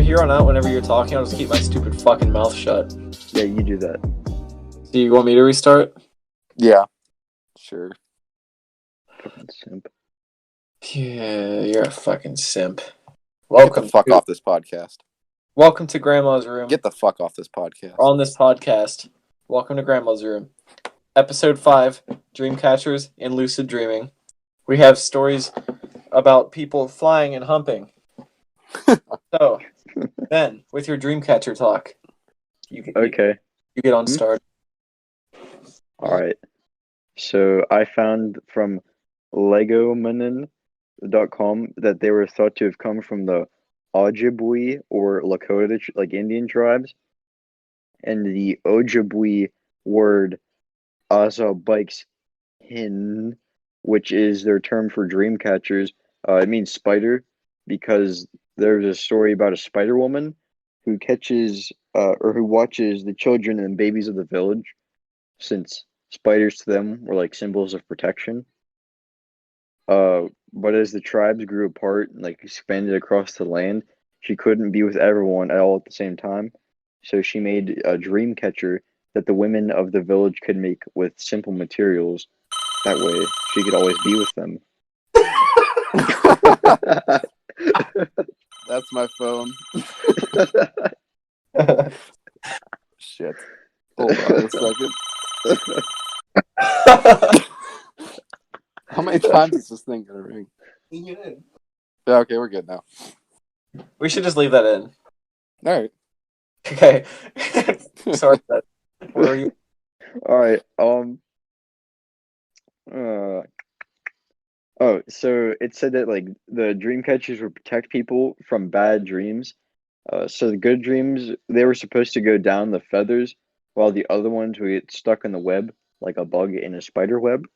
here on out, whenever you're talking, I'll just keep my stupid fucking mouth shut. Yeah, you do that. Do you want me to restart? Yeah. Sure. Fucking simp. Yeah, you're a fucking simp. Get Welcome the fuck off this podcast. Welcome to Grandma's Room. Get the fuck off this podcast. On this podcast, welcome to Grandma's Room. Episode 5, Dreamcatchers and Lucid Dreaming. We have stories about people flying and humping. So, Ben, with your Dreamcatcher talk. You get on start. Alright. So, I found from legomanon.com that they were thought to have come from the Ojibwe or Lakota, like Indian tribes. And the Ojibwe word Azabikes-hin, which is their term for dream catchers, it means spider, because there's a story about a spider woman who catches or who watches the children and babies of the village, since spiders to them were like symbols of protection. But as the tribes grew apart and like expanded across the land, she couldn't be with everyone at all at the same time. So she made a dream catcher that the women of the village could make with simple materials. That way, she could always be with them. That's my phone. Shit. Hold on a second. How many times is this thing gonna ring? Yeah, okay, we're good now. We should just leave that in. Alright. Okay. Sorry. Where are you? Alright, so it said that like the dream catchers would protect people from bad dreams. So the good dreams, they were supposed to go down the feathers, while the other ones would get stuck in the web, like a bug in a spider web.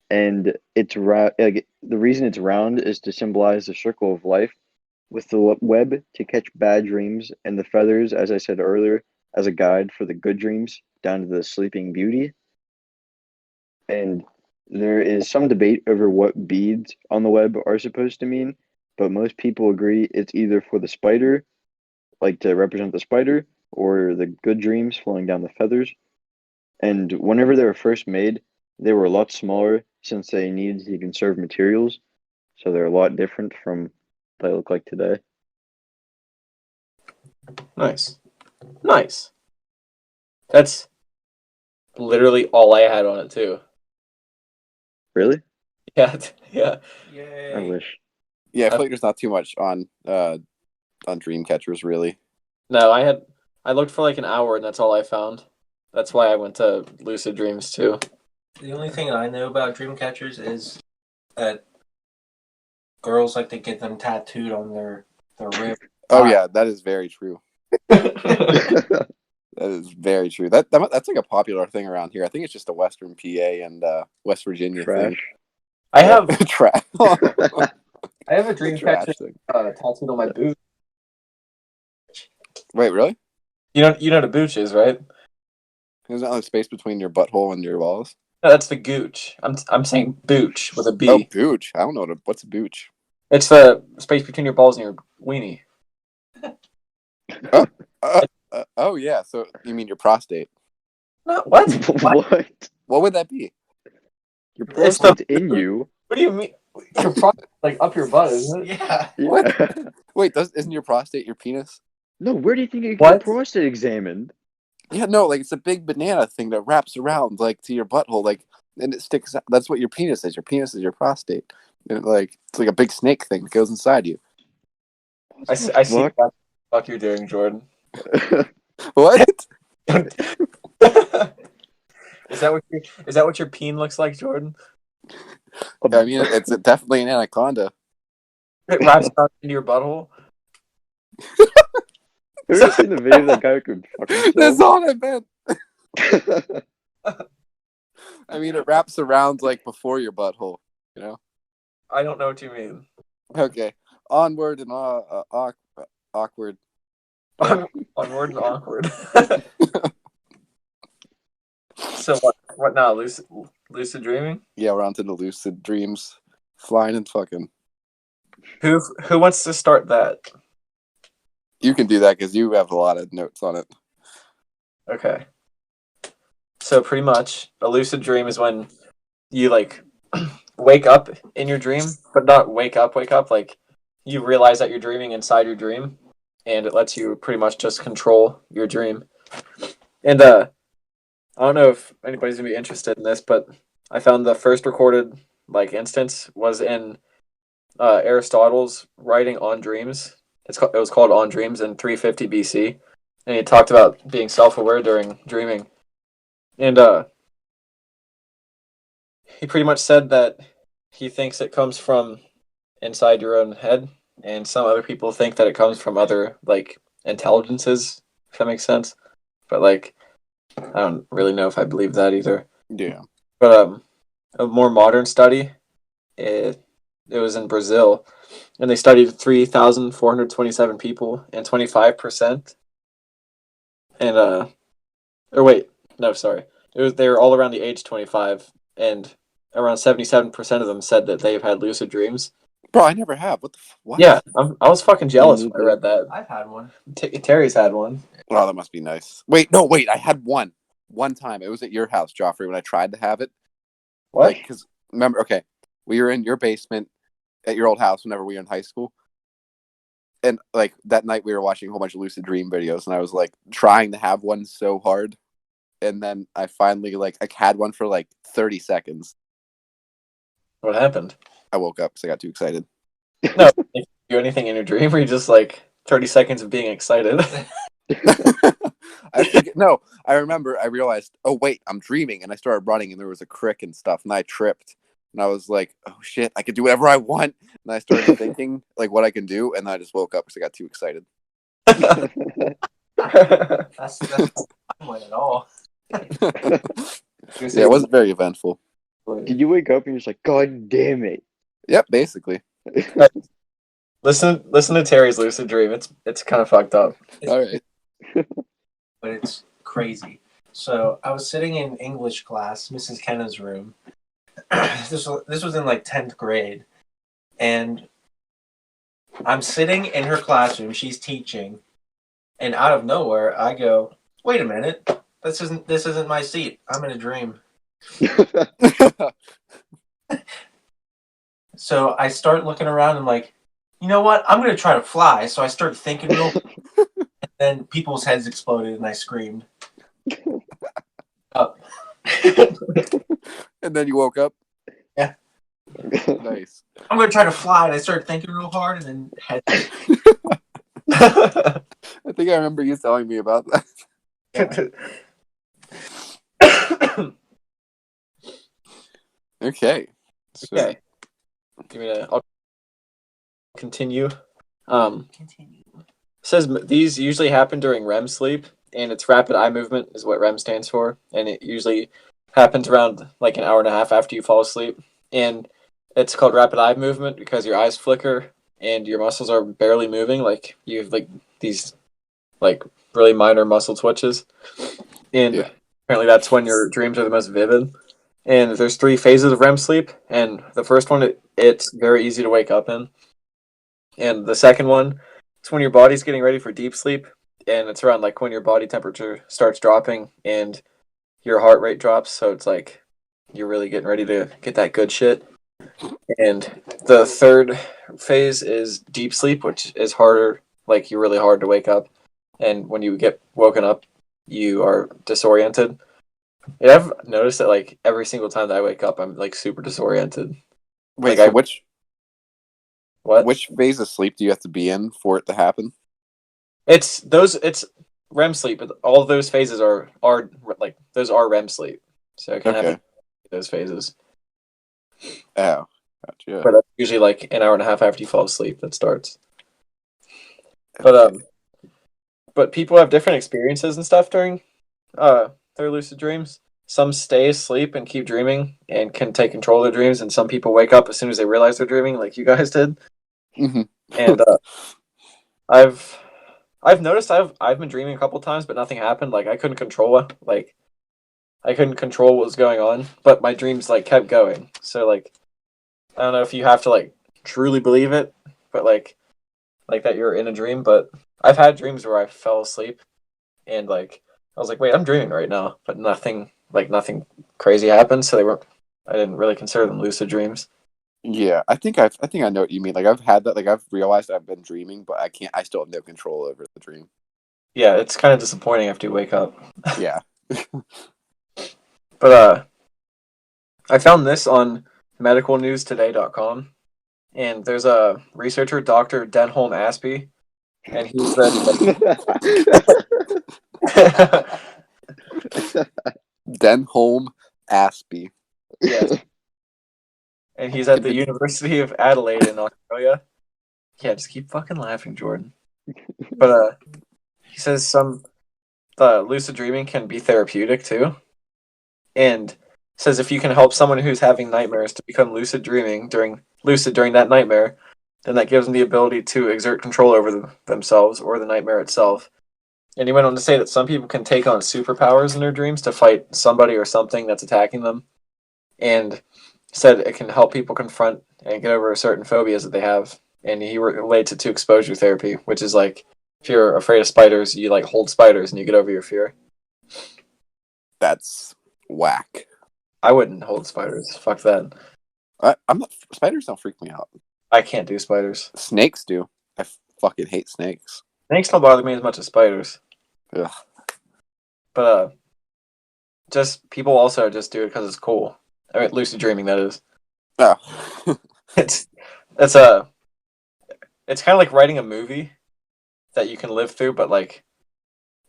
And it's like the reason it's round is to symbolize the circle of life, with the web to catch bad dreams, and the feathers, as I said earlier, as a guide for the good dreams down to the sleeping beauty. And there is some debate over what beads on the web are supposed to mean, but most people agree it's either for the spider, like to represent the spider, or the good dreams flowing down the feathers. And whenever they were first made, they were a lot smaller since they needed to conserve materials, so they're a lot different from what they look like today. Nice. That's literally all I had on it too. Really? Yeah. Yay. I wish. Yeah, I feel like there's not too much on dream catchers really. No, I looked for like an hour and that's all I found. That's why I went to Lucid Dreams too. The only thing I know about dream catchers is that girls like to get them tattooed on their rib. Oh yeah, that is very true. That is very true. That's like a popular thing around here. I think it's just a Western PA and West Virginia Trash. thing. I have Trash. I have a dream Trash catcher thing. tattooed on my boot. Wait, really? You know what a booch is, right? There's not like space between your butthole and your balls. No, that's the gooch. I'm saying booch with a B. Oh, booch. I don't know what's a booch. It's the space between your balls and your weenie. Oh yeah. So you mean your prostate? No, what? What? What would that be? Your It's prostate's in you. What do you mean? Your prostate, like up your butt, isn't it? Yeah. Yeah. Wait, isn't your prostate your penis? No, where do you think you get What? your prostate examined? Yeah, no, like it's a big banana thing that wraps around like to your butthole, like, and it sticks out. That's what your penis is. Your penis is your prostate. And it's like a big snake thing that goes inside you. I see what the fuck you're doing, Jordan. What? Is that what your peen looks like, Jordan? I mean, it's definitely an anaconda. It wraps around into your butthole. Have you ever seen the video of that guy who could fuck himself? That's all I meant. I mean, it wraps around like before your butthole, you know? I don't know what you mean. Okay. Onward and awkward. Onward and awkward. So what now? Lucid dreaming? Yeah, we're on to the lucid dreams. Flying and fucking. Who wants to start that? You can do that because you have a lot of notes on it. Okay. So pretty much, a lucid dream is when you like wake up in your dream, but not wake up. Like you realize that you're dreaming inside your dream, and it lets you pretty much just control your dream. And I don't know if anybody's gonna be interested in this, but I found the first recorded like instance was in Aristotle's writing on dreams. It was called On Dreams in 350 BC, and he talked about being self-aware during dreaming. And he pretty much said that he thinks it comes from inside your own head, and some other people think that it comes from other like intelligences, if that makes sense. But like, I don't really know if I believe that either. Yeah. But a more modern study, it was in Brazil, and they studied 3,427 people, and 25%, and or wait, no, sorry, they were all around the age 25, and around 77% of them said that they've had lucid dreams. Bro, I never have. What? Yeah, I was fucking jealous when I read that. I've had one. Terry's had one. Oh, that must be nice. Wait, I had one time. It was at your house, Joffrey, when I tried to have it. What? Like, because remember, okay, we were in your basement at your old house whenever we were in high school. And like that night we were watching a whole bunch of lucid dream videos, and I was like trying to have one so hard. And then I finally I had one for like 30 seconds. What happened? I woke up because I got too excited. No, did you do anything in your dream, or you just like 30 seconds of being excited? I think no. I remember. I realized. Oh wait, I'm dreaming, and I started running, and there was a crick and stuff, and I tripped, and I was like, "Oh shit, I could do whatever I want." And I started thinking like what I can do, and then I just woke up because I got too excited. That's not one at all. Yeah, it wasn't very eventful. Did you wake up and you're just like, God damn it? Yep, basically. Listen to Terry's lucid dream. It's kind of fucked up. All right. But it's crazy. So I was sitting in English class, Mrs. Kenna's room. This was in like 10th grade, and I'm sitting in her classroom. She's teaching, and out of nowhere, I go, "Wait a minute! This isn't my seat. I'm in a dream." So I start looking around and like, you know what? I'm gonna try to fly. So I start thinking real, and then people's heads exploded, and I screamed. Up. And then you woke up? Yeah. Nice. I'm gonna try to fly, and I started thinking real hard, and then head. I think I remember you telling me about that. Okay. So, Okay. I'll continue. Continue. Says these usually happen during REM sleep, and it's rapid eye movement is what REM stands for, and it usually happens around like an hour and a half after you fall asleep. And it's called rapid eye movement because your eyes flicker and your muscles are barely moving. Like you have like these like really minor muscle twitches, and Yeah. apparently that's when your dreams are the most vivid. And there's 3 phases of REM sleep, and the first one it's very easy to wake up in, and the second one it's when your body's getting ready for deep sleep, and it's around like when your body temperature starts dropping and your heart rate drops, so it's like you're really getting ready to get that good shit. And the third phase is deep sleep, which is harder, like you're really hard to wake up, and when you get woken up, you are disoriented. And I've noticed that like every single time that I wake up, I'm like super disoriented. wait, Like, so What? which phase of sleep do you have to be in for it to happen? It's REM sleep, but all of those phases are like those are REM sleep. So it can Okay. happen in those phases. Oh, gotcha. But that's usually like an hour and a half after you fall asleep that starts. But but people have different experiences and stuff during their lucid dreams. Some stay asleep and keep dreaming and can take control of their dreams, and some people wake up as soon as they realize they're dreaming, like you guys did. Mm-hmm. And I've noticed I've been dreaming a couple times, but nothing happened. Like I couldn't control it. Like I couldn't control what was going on, but my dreams like kept going. So like I don't know if you have to like truly believe it, but like that you're in a dream, but I've had dreams where I fell asleep and like I was like, wait, I'm dreaming right now, but nothing crazy happened. So I didn't really consider them lucid dreams. Yeah, I think I know what you mean. Like I've had that. Like I've realized I've been dreaming, but I still have no control over the dream. Yeah, it's kind of disappointing after you wake up. Yeah. But I found this on medicalnewstoday.com, and there's a researcher, Dr. Denholm Aspie, and he said, Denholm Aspie. yes, and he's at the University of Adelaide in Australia. Yeah, just keep fucking laughing, Jordan. But he says lucid dreaming can be therapeutic too, and says if you can help someone who's having nightmares to become lucid during that nightmare, then that gives them the ability to exert control over themselves or the nightmare itself. And he went on to say that some people can take on superpowers in their dreams to fight somebody or something that's attacking them, and said it can help people confront and get over certain phobias that they have. And he relates it to exposure therapy, which is like if you're afraid of spiders, you like hold spiders and you get over your fear. That's whack. I wouldn't hold spiders. Fuck that. I'm not. Spiders don't freak me out. I can't do spiders. Snakes do. I fucking hate snakes. Snakes don't bother me as much as spiders. Ugh. But just people also just do it because it's cool. I mean, lucid dreaming, that is. Oh. It's it's kind of like writing a movie that you can live through, but like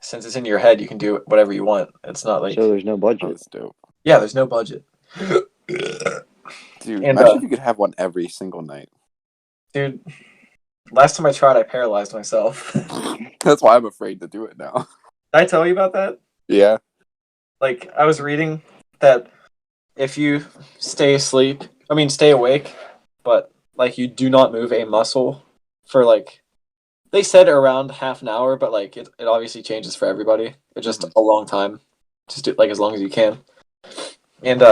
since it's in your head, you can do whatever you want. It's not like So there's no budget. That's dope. yeah, there's no budget. Dude, And, imagine if you could have one every single night. Dude, last time I tried, I paralyzed myself. That's why I'm afraid to do it now. Did I tell you about that? Yeah. Like I was reading that if you stay awake, but like you do not move a muscle for like they said around half an hour, but like it obviously changes for everybody. It's just a long time. Just do like as long as you can. And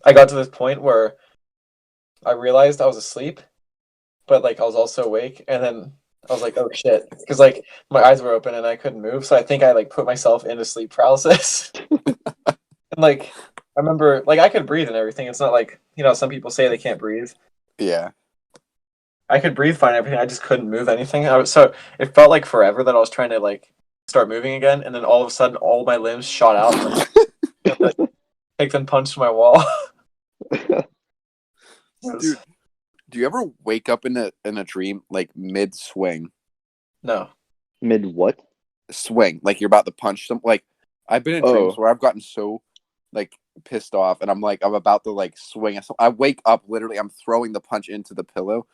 I got to this point where I realized I was asleep, but like I was also awake, and then I was like, oh shit, because like my eyes were open and I couldn't move, so I think I like put myself into sleep paralysis. And like I remember, like I could breathe and everything. It's not like some people say they can't breathe. Yeah. I could breathe fine, and everything. I just couldn't move anything. So it felt like forever that I was trying to like start moving again, and then all of a sudden, all my limbs shot out. And, like, kicked and punched my wall. Dude, do you ever wake up in a dream like mid swing? No. Mid what? Swing, like you're about to punch some. Like I've been in dreams where I've gotten so like pissed off, and I'm about to like swing. So I wake up literally, I'm throwing the punch into the pillow,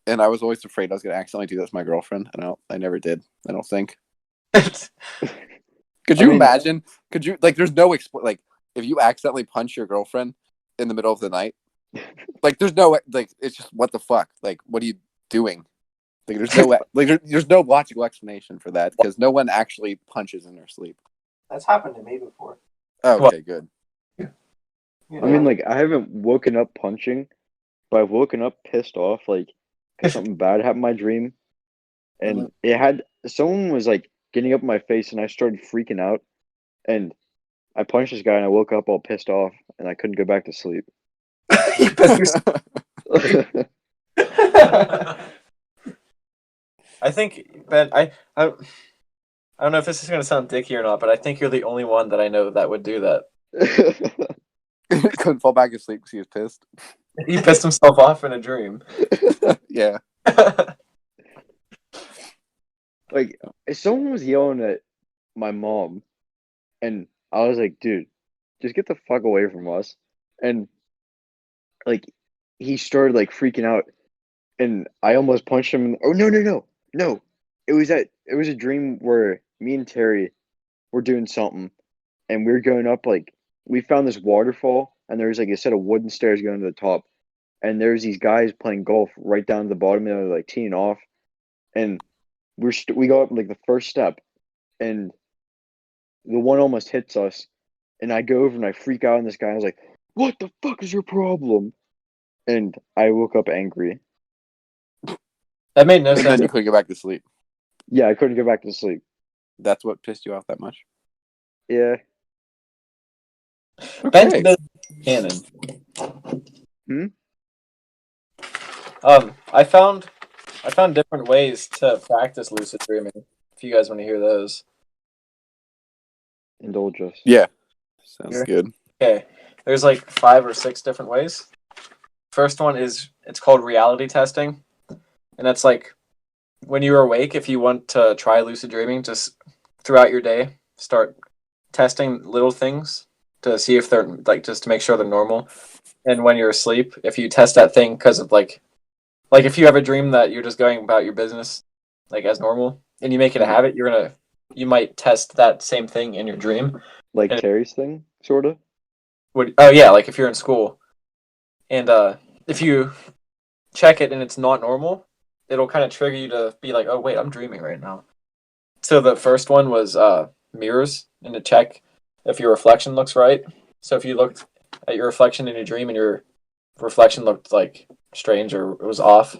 and I was always afraid I was gonna accidentally do that to my girlfriend, and I never did. I don't think. Could you imagine? Could you like? There's no like if you accidentally punch your girlfriend in the middle of the night, like there's no like it's just what the fuck? Like what are you doing? Like there's no logical explanation for that because no one actually punches in their sleep. That's happened to me before. Oh, okay, good. I mean, like I haven't woken up punching, but I've woken up pissed off, like because something bad happened in my dream, and someone was like getting up in my face, and I started freaking out, and I punched this guy, and I woke up all pissed off, and I couldn't go back to sleep. I think, Ben, I don't know if this is going to sound dicky or not, but I think you're the only one that I know that would do that. Couldn't fall back asleep because he was pissed. He pissed himself off in a dream. Yeah. Like, someone was yelling at my mom, and I was like, dude, just get the fuck away from us. And, like, he started, like, freaking out, and I almost punched him. Oh, no. It was a dream where me and Terry were doing something, and we were going up, like, we found this waterfall, and there was, like, a set of wooden stairs going to the top, and there's these guys playing golf right down to the bottom, and they're, like, teeing off, and we go up like the first step, and the one almost hits us, and I go over and I freak out on this guy. I was like, "What the fuck is your problem?" And I woke up angry. That made no And sense. then you couldn't get back to sleep. Yeah, I couldn't go back to sleep. That's what pissed you off that much? Yeah. Ben's Okay. been canon. Hmm? I found different ways to practice lucid dreaming. If you guys want to hear those. Indulge us. Yeah. Sounds Here. good. Okay. There's like 5 or 6 different ways. First one is it's called reality testing. And that's like when you're awake, if you want to try lucid dreaming, just throughout your day, start testing little things to see if they're like just to make sure they're normal. And when you're asleep, if you test that thing because of like if you have a dream that you're just going about your business like as normal and you make it a habit, you might test that same thing in your dream. Like And Terry's thing, sort of? oh yeah, like if you're in school and if you check it and it's not normal, it'll kind of trigger you to be like, oh wait, I'm dreaming right now. So the first one was mirrors and to check if your reflection looks right. So if you looked at your reflection in your dream and your reflection looked like strange or it was off,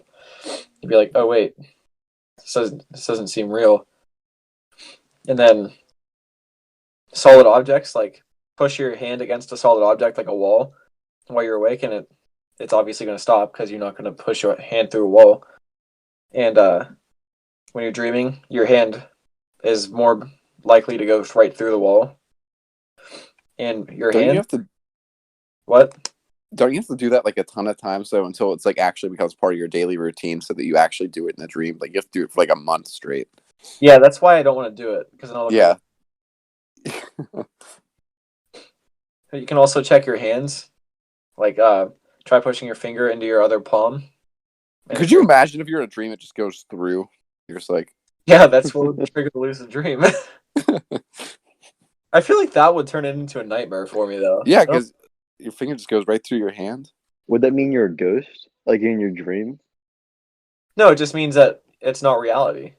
you'd be like, oh wait, this doesn't seem real. And then solid objects, like push your hand against a solid object like a wall while you're awake, and it's obviously going to stop because you're not going to push your hand through a wall. And when you're dreaming, your hand is more likely to go right through the wall. And your Don't you hand, have to what? don't you have to do that like a ton of times so until it's like actually becomes part of your daily routine so that you actually do it in a dream? Like you have to do it for like a month straight. Yeah, that's why I don't want to do it because then I'll look Yeah. You can also check your hands, like try pushing your finger into your other palm. And Could if you you're- imagine if you're in a dream it just goes through? You're just like Yeah, that's what would trigger the lucid dream. I feel like that would turn it into a nightmare for me, though. yeah, I don't- because your finger just goes right through your hand. Would that mean you're a ghost? Like in your dream? No, it just means that it's not reality.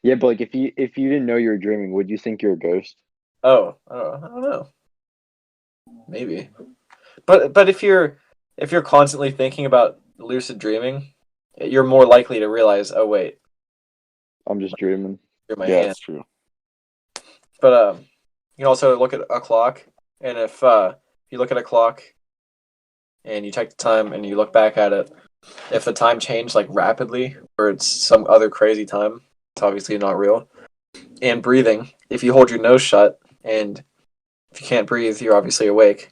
Yeah, but like if you didn't know you were dreaming, would you think you're a ghost? Oh, I don't know. Maybe, but if you're constantly thinking about lucid dreaming, you're more likely to realize, oh wait, I'm just dreaming. you're my Yeah, hand. that's true. But you can also look at a clock, and if you look at a clock and you check the time and you look back at it, if the time changed like rapidly or it's some other crazy time, it's obviously not real. And breathing, if you hold your nose shut and if you can't breathe, you're obviously awake.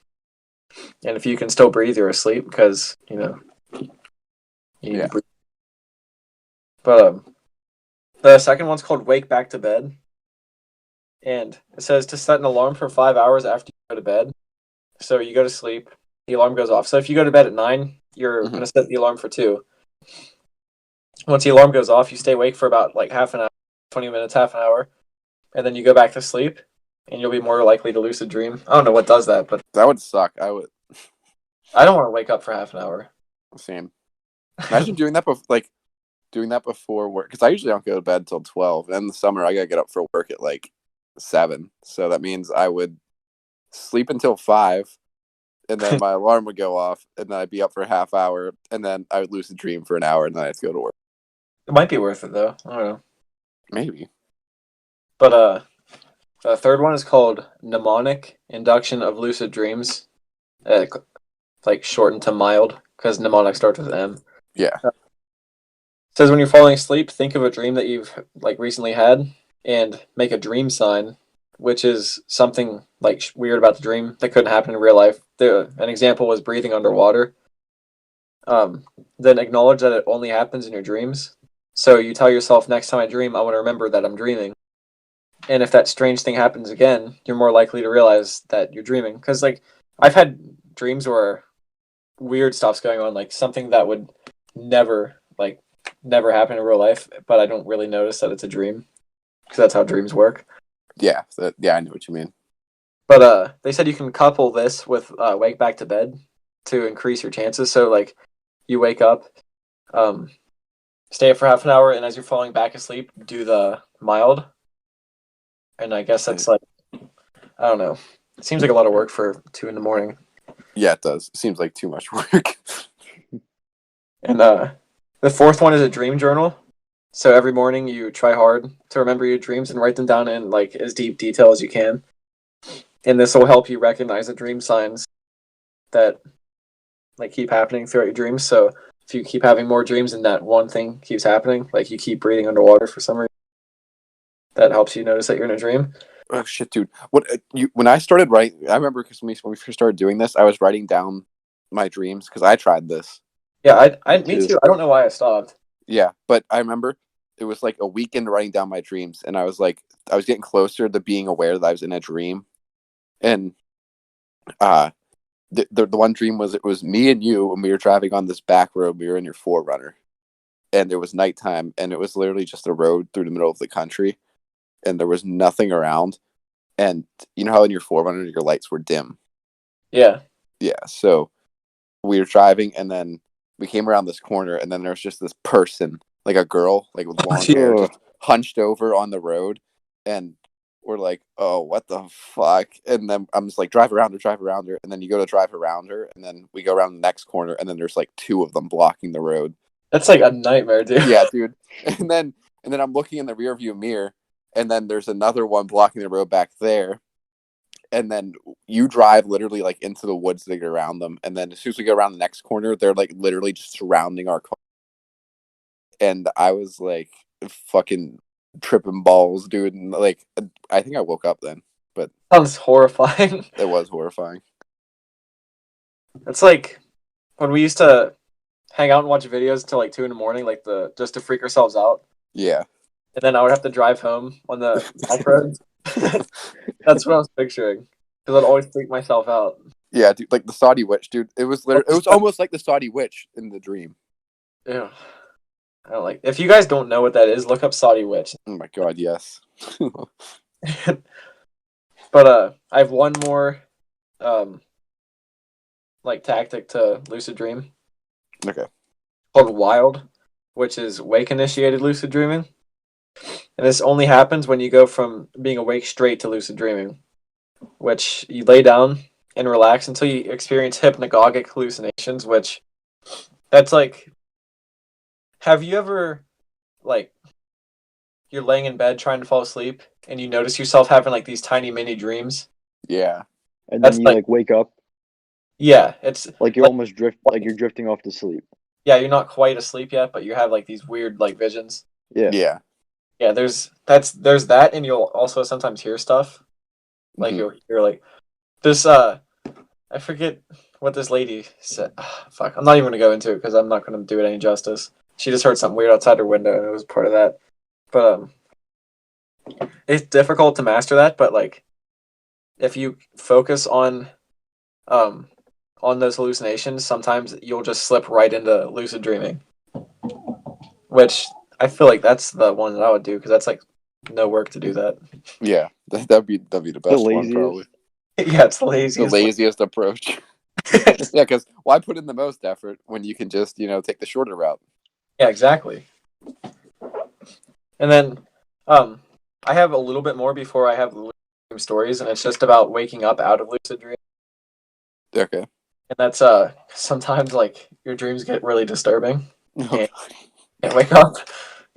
And if you can still breathe, you're asleep because you need Yeah. to breathe. But the second one's called "Wake Back to Bed," and it says to set an alarm for 5 hours after you go to bed. So you go to sleep, the alarm goes off. So if you go to bed at 9, you're gonna set the alarm for 2. Once the alarm goes off, you stay awake for about like half an hour, 20 minutes, half an hour, and then you go back to sleep, and you'll be more likely to lucid dream. I don't know what does that, but That would suck. I would. I don't want to wake up for half an hour. Same. Imagine doing that doing that before work because I usually don't go to bed till 12. And in the summer, I gotta get up for work at like 7. So that means I would sleep until 5, and then my alarm would go off, and then I'd be up for a half hour, and then I would lucid dream for an hour, and then I'd go to work. It might be worth it though. I don't know. Maybe. But the third one is called mnemonic induction of lucid dreams, like shortened to mild because mnemonic starts with M. Yeah. It says when you're falling asleep, think of a dream that you've like recently had and make a dream sign, which is something like weird about the dream that couldn't happen in real life. An example was breathing underwater. Then acknowledge that it only happens in your dreams. So you tell yourself, next time I dream, I want to remember that I'm dreaming. And if that strange thing happens again, you're more likely to realize that you're dreaming. Because like I've had dreams where weird stuff's going on, like something that would never never happen in real life, but I don't really notice that it's a dream because that's how dreams work. Yeah. Yeah, I know what you mean. But they said you can couple this with wake back to bed to increase your chances. So like you wake up, stay up for half an hour, and as you're falling back asleep, do the mild. And I guess that's like I don't know. It seems like a lot of work for 2 a.m. Yeah, it does. It seems like too much work. And the fourth one is a dream journal. So every morning you try hard to remember your dreams and write them down in like as deep detail as you can. And this will help you recognize the dream signs that like keep happening throughout your dreams. So if you keep having more dreams and that one thing keeps happening, like you keep breathing underwater for some reason, that helps you notice that you're in a dream. Oh shit, dude! When I started writing, I remember because when we first started doing this, I was writing down my dreams because I tried this. Yeah, me too. too. I don't know why I stopped. Yeah, but I remember it was like a weekend writing down my dreams, and I was getting closer to being aware that I was in a dream, and the one dream was it was me and you when we were driving on this back road. We were in your Forerunner, and it was nighttime, and it was literally just a road through the middle of the country, and there was nothing around. And you know how in your Forerunner your lights were dim? Yeah. Yeah. So we were driving, and then we came around this corner, and then there was just this person, like a girl, like with long hair, just hunched over on the road, and we're like, "Oh, what the fuck?" And then I'm just like, "Drive around her," and then you go to drive around her, and then we go around the next corner, and then there's like two of them blocking the road. That's like a nightmare, dude. Yeah, dude. And then I'm looking in the rear view mirror, and then there's another one blocking the road back there. And then you drive literally like into the woods to get around them. And then as soon as we go around the next corner, they're like literally just surrounding our car. And I was like fucking tripping balls, dude. And like, I think I woke up then, but Sounds horrifying. it was horrifying. It's like when we used to hang out and watch videos until like 2 a.m, like just to freak ourselves out. Yeah. And then I would have to drive home on the back road. That's what I was picturing. Because I'd always freak myself out. Yeah, dude, like the Saudi witch, dude. It was almost like the Saudi witch in the dream. Ew. I don't like. If you guys don't know what that is, look up Saudi witch. Oh my god, yes. But I have one more like tactic to lucid dream. Okay. Called wild, which is wake initiated lucid dreaming. And this only happens when you go from being awake straight to lucid dreaming, which you lay down and relax until you experience hypnagogic hallucinations, which that's like, have you ever, like, you're laying in bed trying to fall asleep and you notice yourself having like these tiny mini dreams? Yeah. And That's then you like- like wake up, Yeah, it's like you're like- almost you're drifting off to sleep. yeah, you're not quite asleep yet, but you have like these weird like visions. Yeah. Yeah. Yeah, there's that, and you'll also sometimes hear stuff. Like Mhm. you're like this. I forget what this lady said. Fuck, I'm not even gonna go into it because I'm not gonna do it any justice. She just heard something weird outside her window, and it was part of that. But it's difficult to master that. But like, if you focus on those hallucinations, sometimes you'll just slip right into lucid dreaming, which I feel like that's the one that I would do because that's like no work to do that. Yeah. That'd be the best one, laziest. probably. Yeah, it's the The laziest. laziest approach. Yeah, because why put in the most effort when you can just, take the shorter route? Yeah, exactly. And then, I have a little bit more before I have the lucid dream stories, and it's just about waking up out of lucid dream. Okay. And that's sometimes like your dreams get really disturbing. Okay. Can't wake up,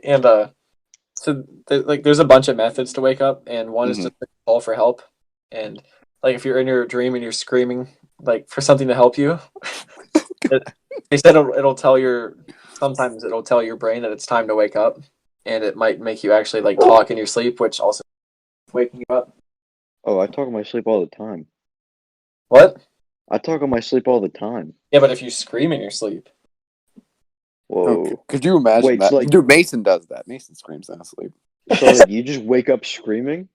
and so there's a bunch of methods to wake up, and one is Mhm. just to call for help, and like if you're in your dream and you're screaming like for something to help you, they said it'll tell sometimes it'll tell your brain that it's time to wake up, and it might make you actually like talk in your sleep, which also waking you up. Oh, I talk in my sleep all the time. What? I talk in my sleep all the time. Yeah, but if you scream in your sleep, Whoa. Okay. Could you imagine Wait, that? so, like- Dude, Mason does that. Mason screams in his sleep. So like you just wake up screaming?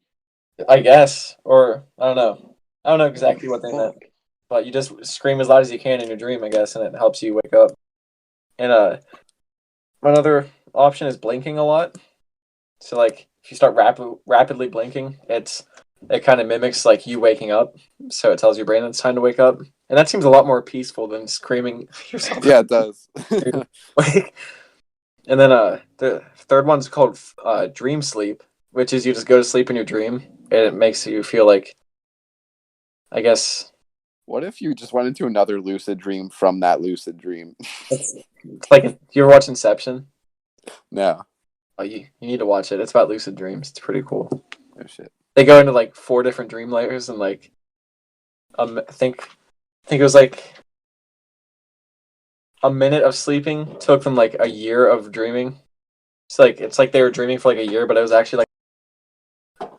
I guess, or I don't know. I don't know exactly what they meant, Fuck. but you just scream as loud as you can in your dream, I guess, and it helps you wake up. And another option is blinking a lot. So like if you start rapidly blinking, it kind of mimics like you waking up, so it tells your brain that it's time to wake up, and that seems a lot more peaceful than screaming yourself. Yeah, it does. Like, and then the third one's called dream sleep, which is you just go to sleep in your dream, and it makes you feel like, I guess, What if you just went into another lucid dream from that lucid dream? it's like if you ever watch Inception. No. Oh, you need to watch it. It's about lucid dreams. It's pretty cool. Oh shit. They go into like 4 different dream layers, and like I think it was like a minute of sleeping took them like a year of dreaming. It's like they were dreaming for like a year, but it was actually like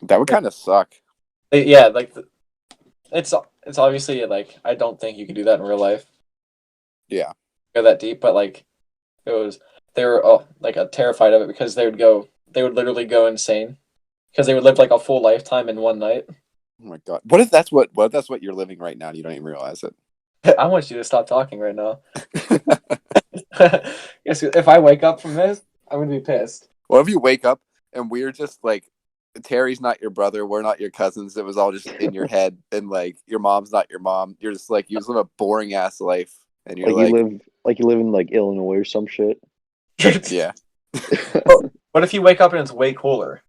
That would kind of suck. yeah, like it's obviously like I don't think you can do that in real life. Yeah. Go that deep, but like it was they were like terrified of it because they would literally go insane because they would live like a full lifetime in one night. Oh my god. What if that's what you're living right now and you don't even realize it? I want you to stop talking right now. Yes, if I wake up from this, I'm gonna be pissed. What if you wake up and we're just like Terry's not your brother, we're not your cousins. It was all just in your head, and like your mom's not your mom. You're just like you just live a boring ass life, and you're Like you live in like Illinois or some shit. yeah. What if you wake up and it's way cooler?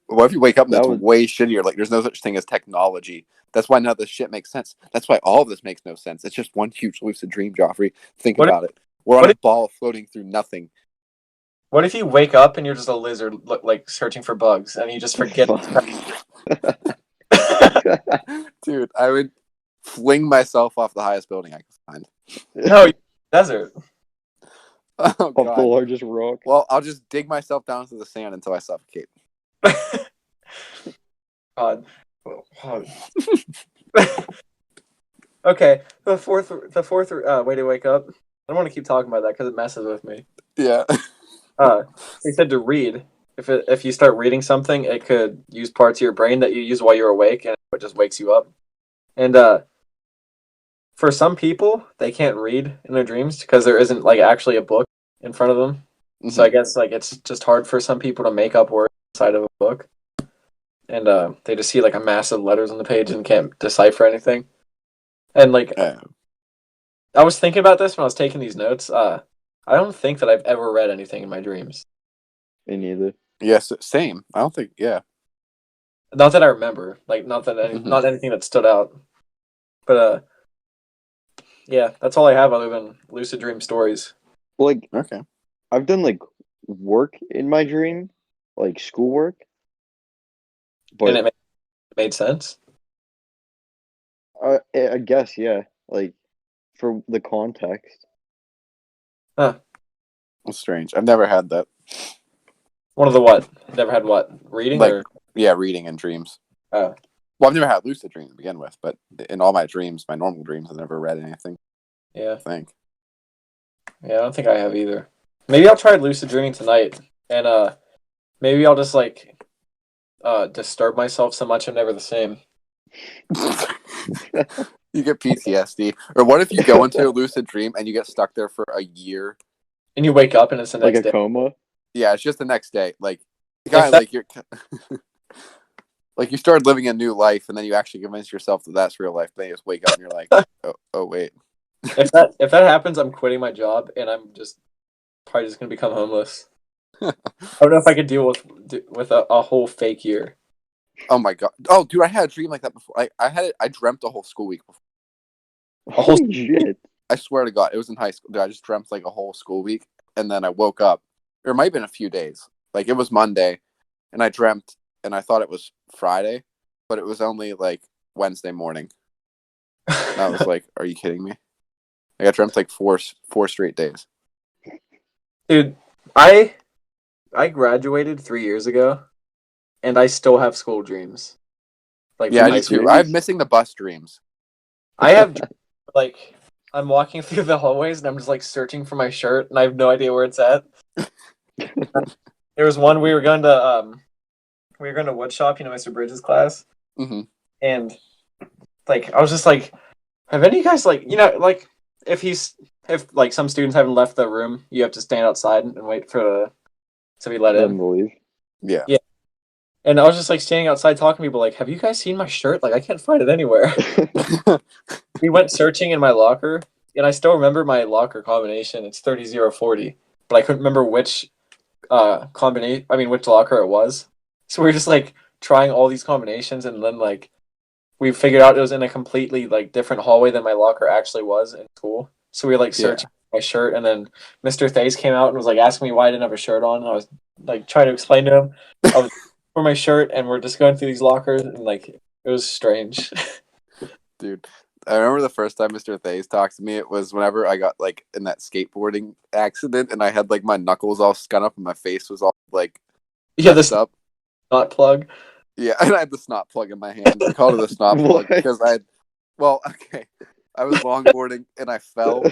What if you wake up and That it's would- way shittier? Like there's no such thing as technology. That's why none of this shit makes sense. That's why all of this makes no sense. It's just one huge lucid dream, Joffrey. Think What if- about it. We're on what a if- ball floating through nothing. What if you wake up and you're just a lizard, like searching for bugs, and you just forget? Dude, I would fling myself off the highest building I could find. No, desert. Oh Off the god. largest rock. Well, I'll just dig myself down to the sand until I suffocate. God. Okay, the fourth way to wake up. I don't want to keep talking about that because it messes with me. Yeah. They said to read. If you start reading something, it could use parts of your brain that you use while you're awake, and it just wakes you up. And for some people, they can't read in their dreams because there isn't like actually a book in front of them. Mm-hmm. So I guess like it's just hard for some people to make up words inside of a book, and they just see like a massive letters on the page and can't decipher anything. And like I was thinking about this when I was taking these notes. I don't think that I've ever read anything in my dreams. Me neither. Yes, same. I don't think. Yeah. Not that I remember. Like not anything that stood out. But yeah, that's all I have other than lucid dream stories. Like Okay. I've done like work in my dream, like schoolwork. But And it made sense. I guess, yeah. Like for the context. Huh. That's strange. I've never had that. One of the what? Never had what? Reading Like, or yeah, reading and dreams. oh. Well, I've never had lucid dreams to begin with, but in all my dreams, my normal dreams, I've never read anything. Yeah. I think. Yeah, I don't think I have either. Maybe I'll try lucid dreaming tonight, and maybe I'll just like disturb myself so much I'm never the same. You get PTSD. Or what if you go into a lucid dream and you get stuck there for a year? And you wake up and it's the Like next a day. coma. Yeah, it's just the next day. Like, guy, that- like you're, like you started living a new life, and then you actually convince yourself that that's real life. Then you just wake up and you're like, oh wait. If that happens, I'm quitting my job and I'm just probably just gonna become homeless. I don't know if I could deal with a whole fake year. Oh my god. Oh, dude, I had a dream like that before. I dreamt a whole school week before. Holy shit. I swear to God, it was in high school. Dude, I just dreamt like a whole school week, and then I woke up. Or it might have been a few days. Like it was Monday, and I dreamt, and I thought it was Friday, but it was only like Wednesday morning. And I was like, "Are you kidding me?" Like I dreamt like four straight days. Dude, I graduated 3 years ago, and I still have school dreams. Like Yeah, from I high do too. school. I'm missing the bus dreams. I have like I'm walking through the hallways and I'm just like searching for my shirt and I have no idea where it's at. There was one we were going to woodshop, Mr. Bridges' class, Mm-hmm. and like I was just like, have any of you guys like like if like some students haven't left the room, you have to stand outside and wait for to be let Let in. him believe. Yeah. And I was just like standing outside talking to people like, have you guys seen my shirt? Like I can't find it anywhere. We went searching in my locker, and I still remember my locker combination. It's 30-040, but I couldn't remember which which locker it was. So we were just like trying all these combinations, and then like we figured out it was in a completely like different hallway than my locker actually was in school. So we were like searching my shirt, and then Mr. Thays came out and was like asking me why I didn't have a shirt on. I was like trying to explain to him I was for my shirt, and we're just going through these lockers, and like it was strange. Dude, I remember the first time Mr. Thays talked to me. It was whenever I got like in that skateboarding accident, and I had like my knuckles all scun up, and my face was all like Yeah, messed this up. snot plug. Yeah, and I had the snot plug in my hand. We called it a snot plug What? because I had. Well, okay, I was longboarding and I fell,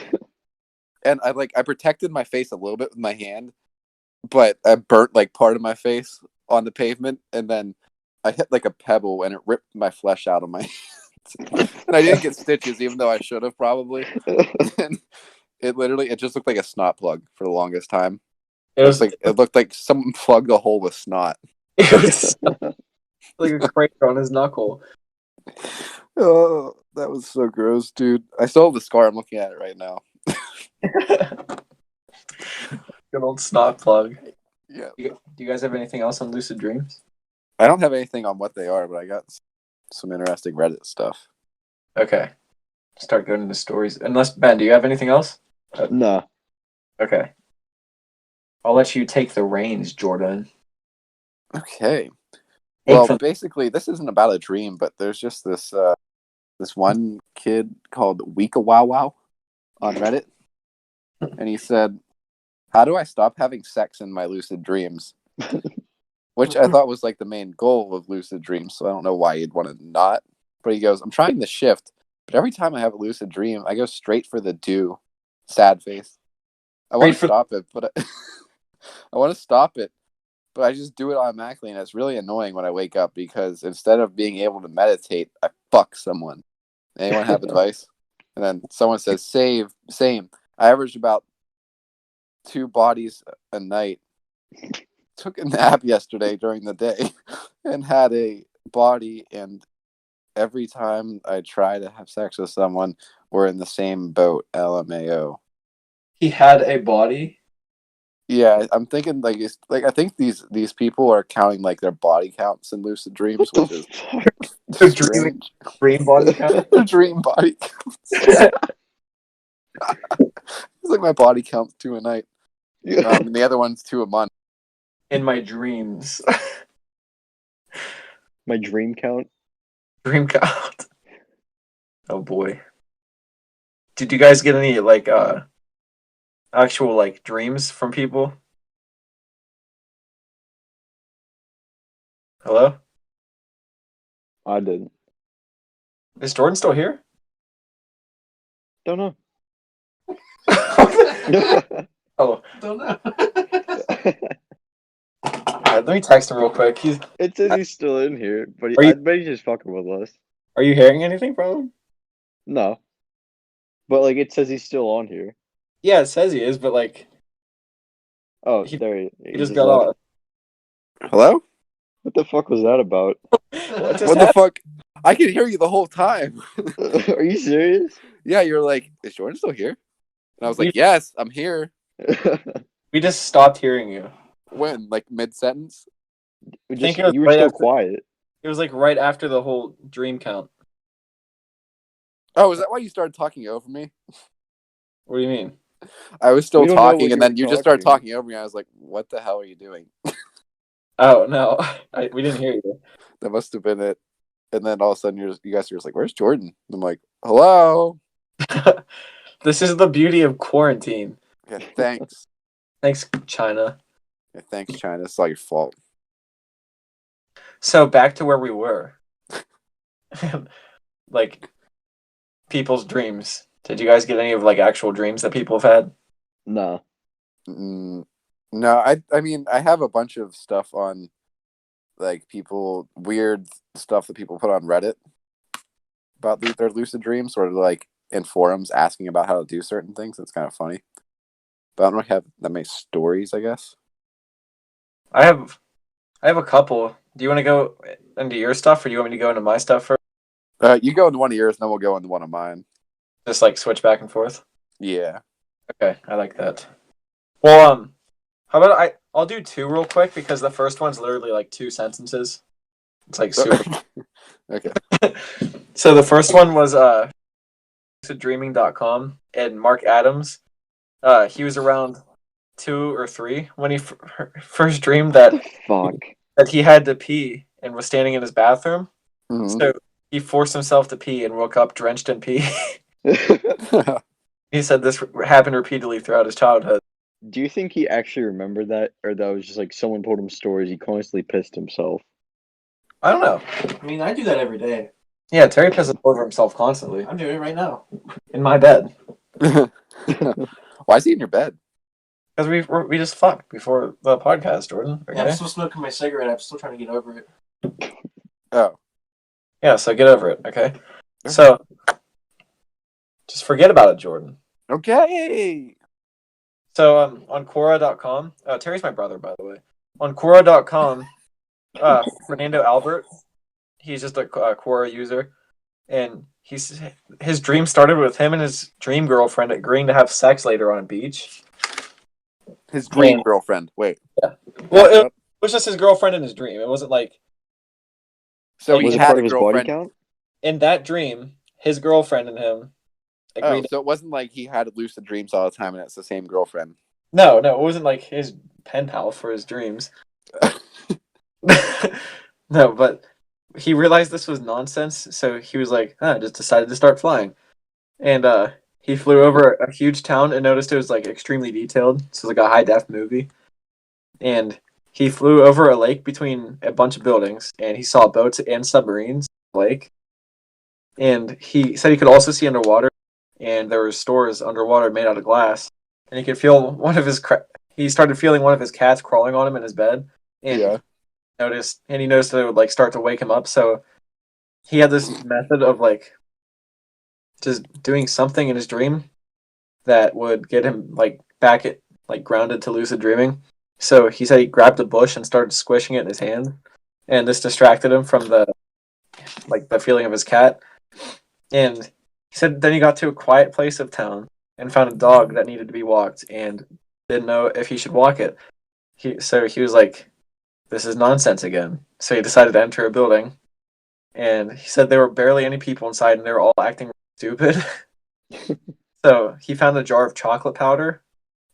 and I protected my face a little bit with my hand, but I burnt like part of my face on the pavement, and then I hit like a pebble and it ripped my flesh out of my hands. And I didn't get stitches, even though I should have probably. And it just looked like a snot plug for the longest time. It looked like someone plugged a hole with snot. It was like a crater on his knuckle. Oh, that was so gross, dude. I still have the scar. I'm looking at it right now. Good old snot plug. Yeah. Do you guys have anything else on lucid dreams? I don't have anything on what they are, but I got some interesting Reddit stuff. Okay. Start going into stories. Unless, Ben, do you have anything else? No. Okay. I'll let you take the reins, Jordan. Okay. Well, basically, this isn't about a dream, but there's just this one kid called Weeka Wow Wow on Reddit, and he said, "How do I stop having sex in my lucid dreams?" Which I thought was like the main goal of lucid dreams, so I don't know why you'd want to not. But he goes, "I'm trying the shift, but every time I have a lucid dream, I go straight for the do." Sad face. I want to stop it, but I want to stop it. But I just do it automatically, and it's really annoying when I wake up because instead of being able to meditate, I fuck someone. Anyone have advice? And then someone says, same. I average about 2 bodies a night. Took a nap yesterday during the day and had a body, and every time I try to have sex with someone, we're in the same boat, LMAO. He had a body? Yeah, I'm thinking I think these people are counting like their body counts in lucid dreams, which is strange. Dream body count? Their dream body counts. It's like my body counts 2 a night. And the other one's 2 a month. In my dreams. My dream count? Dream count. Oh boy. Did you guys get any like actual like dreams from people? Hello? I didn't. Is Jordan still here? Don't know. Oh. Don't know. Let me text him real quick. It says he's still in here, but Are you- I bet he's just fucking with us. Are you hearing anything from him? No. But like it says he's still on here. Yeah, it says he is, but like Oh, He- there he just got off. Hello? What the fuck was that about? What What the fuck? I could hear you the whole time. Are you serious? Yeah, you're like, is Jordan still here? And I was like, yes, I'm here. We just stopped hearing you. When? Like mid-sentence? think it was You were right so after- quiet. It was like right after the whole dream count. Oh, is that why you started talking over me? What do you mean? I was still We don't know talking, what and you then were you just started talking. talking over me. I was like, what the hell are you doing? Oh no, we didn't hear you. That must have been it. And then all of a sudden, you guys are just like, where's Jordan? I'm like, hello? This is the beauty of quarantine. Yeah, thanks. Thanks, China. Yeah, thanks, China. It's all your fault. So back to where we were. Like people's dreams. Did you guys get any of like actual dreams that people have had? No. No, I mean, I have a bunch of stuff on, like, weird stuff that people put on Reddit about their lucid dreams, or like in forums asking about how to do certain things. It's kind of funny. But I don't really have that many stories, I guess. I have a couple. Do you want to go into your stuff, or do you want me to go into my stuff first? You go into one of yours, and then we'll go into one of mine. Just like switch back and forth. Yeah. Okay, I like that. Well, how about I'll do 2 real quick because the first one's literally like 2 sentences. It's like super. Okay. So the first one was luciddreaming.com, and Mark Adams he was around 2 or 3 when he first dreamed that What the fuck? that he had to pee and was standing in his bathroom. Mhm. So he forced himself to pee and woke up drenched in pee. He said this happened repeatedly throughout his childhood. Do you think he actually remembered that, or that was just like someone told him stories? He constantly pissed himself. I don't know. I mean, I do that every day. Yeah, Terry pisses over himself constantly I'm doing it right now. in my bed Why is he in your bed? because we just fucked before the podcast, Jordan. Yeah, I'm Okay. still smoking my cigarette. I'm still trying to get over it. Oh, Yeah, so get over it. Okay. So just forget about it, Jordan. okay. So on Quora.com, Terry's my brother, by the way. On Quora.com, Fernando Albert, he's just a Quora user, and his dream started with him and his dream girlfriend agreeing to have sex later on a beach. His dream And- girlfriend. Wait. Well, it was just his girlfriend in his dream. It wasn't like So Was he it had part a of his body girlfriend. count? in that dream, his girlfriend and him Oh, agreed. so it wasn't like he had lucid dreams all the time and it's the same girlfriend. No, it wasn't like his pen pal for his dreams. No, but he realized this was nonsense, so he was like, just decided to start flying. And he flew over a huge town and noticed it was like extremely detailed. So it was like a high def movie. And he flew over a lake between a bunch of buildings and he saw boats and submarines in the lake. And he said he could also see underwater, and there were stores underwater made out of glass. And he could feel he started feeling one of his cats crawling on him in his bed. And Yeah. he noticed that it would like start to wake him up. So he had this method of like just doing something in his dream that would get him like back at like grounded to lucid dreaming. So he said he grabbed a bush and started squishing it in his hand, and this distracted him from the feeling of his cat. And he said then he got to a quiet place of town and found a dog that needed to be walked and didn't know if he should walk it. So he was like, this is nonsense again. So he decided to enter a building, and he said there were barely any people inside, and they were all acting stupid. So he found a jar of chocolate powder,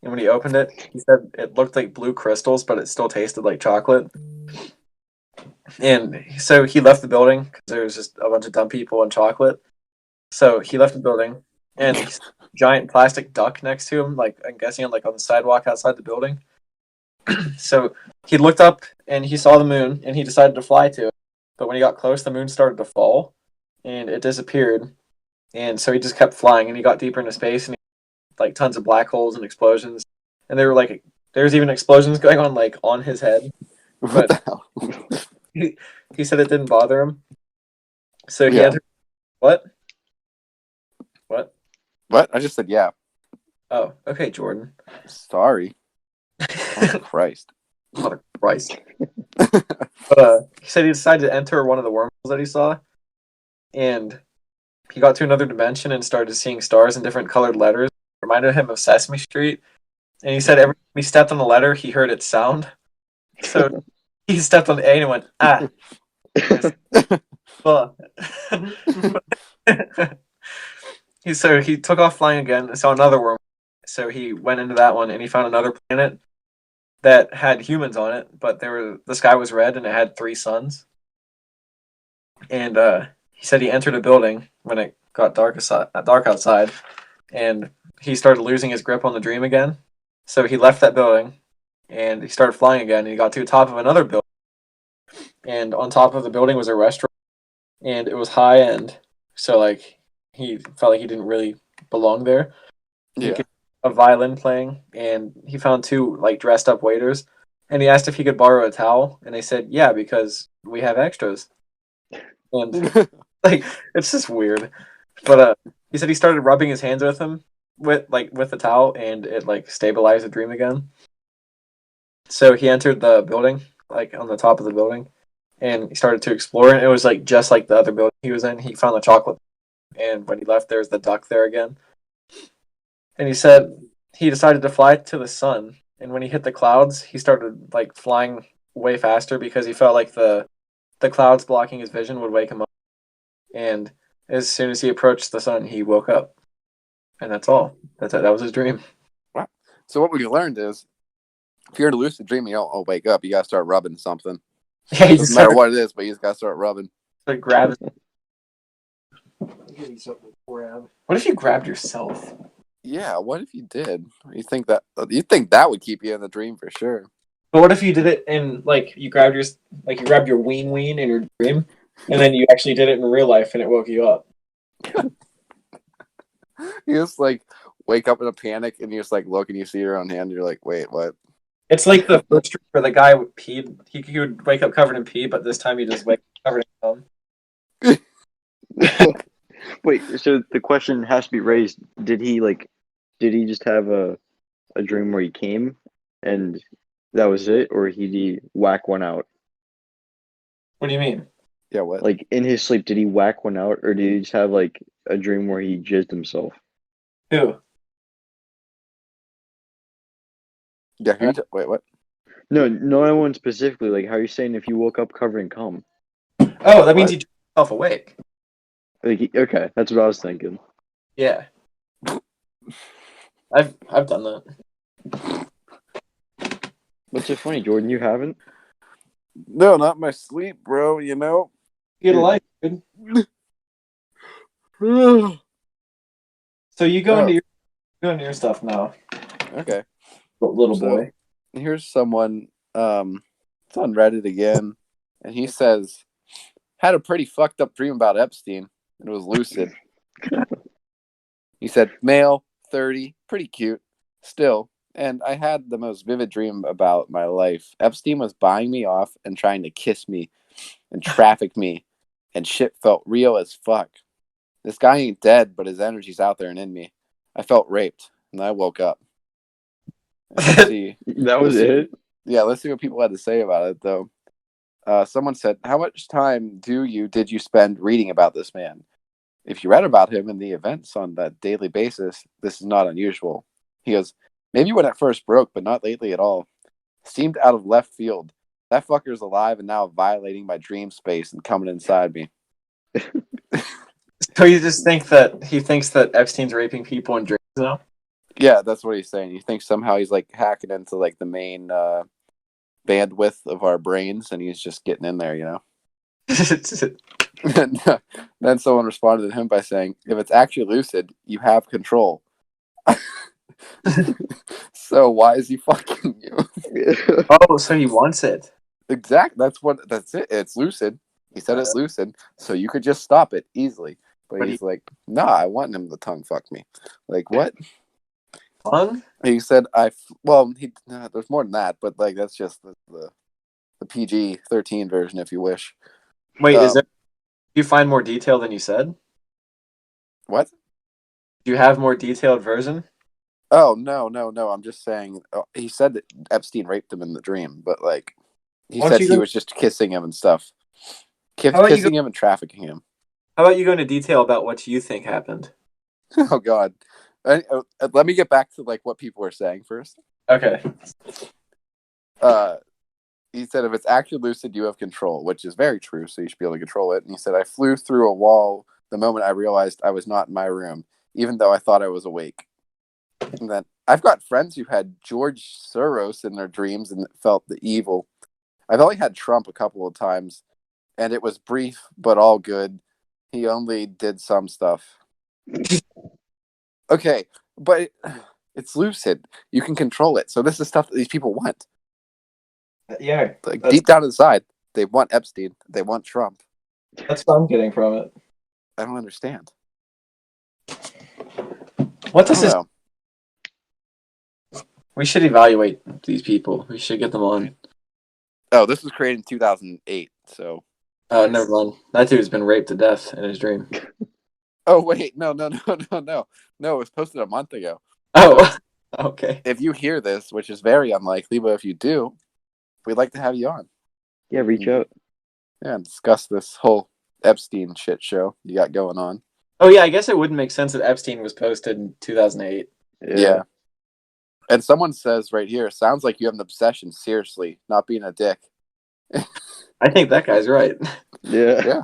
and when he opened it, he said it looked like blue crystals, but it still tasted like chocolate. And so he left the building because there was just a bunch of dumb people and chocolate. So he left the building, and a giant plastic duck next to him, like I'm guessing like on the sidewalk outside the building. So he looked up and he saw the moon, and he decided to fly to it. But when he got close, the moon started to fall, and it disappeared. And so he just kept flying, and he got deeper into space, and like tons of black holes and explosions. And they were like, there's even explosions going on like on his head. What the hell? He said it didn't bother him. So he Yeah. entered. What? What? What? I just said yeah. Oh, okay, Jordan. Sorry. Oh, Christ. Mother Christ. But he said he decided to enter one of the wormholes that he saw, and he got to another dimension and started seeing stars in different colored letters. It reminded him of Sesame Street. And he said every time he stepped on the letter, he heard its sound. So he stepped on the A and went, ah. Well, so he took off flying again and saw another wormhole. So he went into that one and he found another planet that had humans on it, but the sky was red and it had 3 suns. And he said he entered a building when it got dark outside, and he started losing his grip on the dream again. So he left that building and he started flying again, and he got to the top of another building. And on top of the building was a restaurant, and it was high end. So like he felt like he didn't really belong there. Yeah. A violin playing, and he found 2 like dressed up waiters, and he asked if he could borrow a towel, and they said yeah because we have extras. And like it's just weird. But he said he started rubbing his hands with the towel, and it like stabilized the dream again. So he entered the building, like on the top of the building, and he started to explore, and it was like just like the other building he was in. He found the chocolate, and when he left, there's the duck there again. And he said he decided to fly to the sun, and when he hit the clouds, he started like flying way faster because he felt like the clouds blocking his vision would wake him up. And as soon as he approached the sun, he woke up. And that's all. That was his dream. Wow. So what we learned is, if you're in a lucid dream, you don't wake up. You gotta start rubbing something. Yeah, you Doesn't just matter what it is, but you just gotta start rubbing. to grab. Give me something to grab. What if you grabbed yourself? Yeah, what if you did? You think that would keep you in the dream for sure? But what if you did it in like you grabbed your ween in your dream, and then you actually did it in real life and it woke you up? You just like wake up in a panic and you just like look and you see your own hand and you're like, wait, what? It's like the first dream where the guy peed. He would wake up covered in pee, but this time he just wake up covered in cum. Wait, so the question has to be raised: did he just have a dream where he came and that was it, or did he whack one out? What do you mean? Yeah, what? Like in his sleep, did he whack one out, or did he just have like a dream where he jizzed himself? Who? Yeah, wait, what? No, no one specifically. Like, how are you saying if you woke up covered in cum? Oh, that means What? he dreamed himself awake. Like, okay, that's what I was thinking. Yeah. I've done that. What's so funny, Jordan? You haven't? No, not my sleep, bro. You know. You get a life, dude. So you go into your stuff now, Okay. little So, boy. Here's someone. It's on Reddit again, and he says, "Had a pretty fucked up dream about Epstein, and it was lucid." He said, "Male, 30, pretty cute, still." And I had the most vivid dream about my life. Epstein was buying me off and trying to kiss me and traffic me, and shit felt real as fuck. This guy ain't dead, but his energy's out there and in me. I felt raped, and I woke up. And let's see. That was it. Yeah, let's see what people had to say about it, though. Someone said, "How much time did you spend reading about this man? If you read about him and the events on that daily basis, this is not unusual." He goes, "Maybe when it first broke, but not lately at all. Seemed out of left field. That fucker's alive and now violating my dream space and coming inside me." So you just think that he thinks that Epstein's raping people in dreams now? Yeah, that's what he's saying. You think somehow he's like hacking into like the main bandwidth of our brains and he's just getting in there, you know? And then someone responded to him by saying, "If it's actually lucid, you have control." So why is he fucking you? Oh, so he wants it. That's it. It's lucid. He said it's lucid, so you could just stop it easily. But he's like, "Nah, I want him to tongue fuck me." Like, what? Fun? He said, there's more than that, but like that's just the PG-13 version, if you wish. Wait, do you find more detail than you said? What? Do you have more detailed version? Oh, no. I'm just saying, he said that Epstein raped him in the dream, but like, he said he was just kissing him and stuff. Kissing him and trafficking him. How about you go into detail about what you think happened? Oh, God. Let me get back to like what people were saying first. Okay. He said, if it's actually lucid, you have control, which is very true, so you should be able to control it. And he said, I flew through a wall the moment I realized I was not in my room, even though I thought I was awake. And then I've got friends who had George Soros in their dreams and felt the evil. I've only had Trump a couple of times, and it was brief, but all good. He only did some stuff. Okay, but it's lucid. You can control it. So this is stuff that these people want. Yeah. Like deep down inside, they want Epstein. They want Trump. That's what I'm getting from it. I don't understand. What does this? We should evaluate these people. We should get them on. Oh, this was created in 2008, so... Oh, never mind. That dude's been raped to death in his dream. Oh, wait. No. No, it was posted a month ago. Oh, okay. If you hear this, which is very unlikely, but if you do, we'd like to have you on. Yeah, reach out. Yeah, and discuss this whole Epstein shit show you got going on. Oh, yeah, I guess it wouldn't make sense that Epstein was posted in 2008. Yeah. And someone says right here, sounds like you have an obsession, seriously, not being a dick. I think that guy's right. Yeah.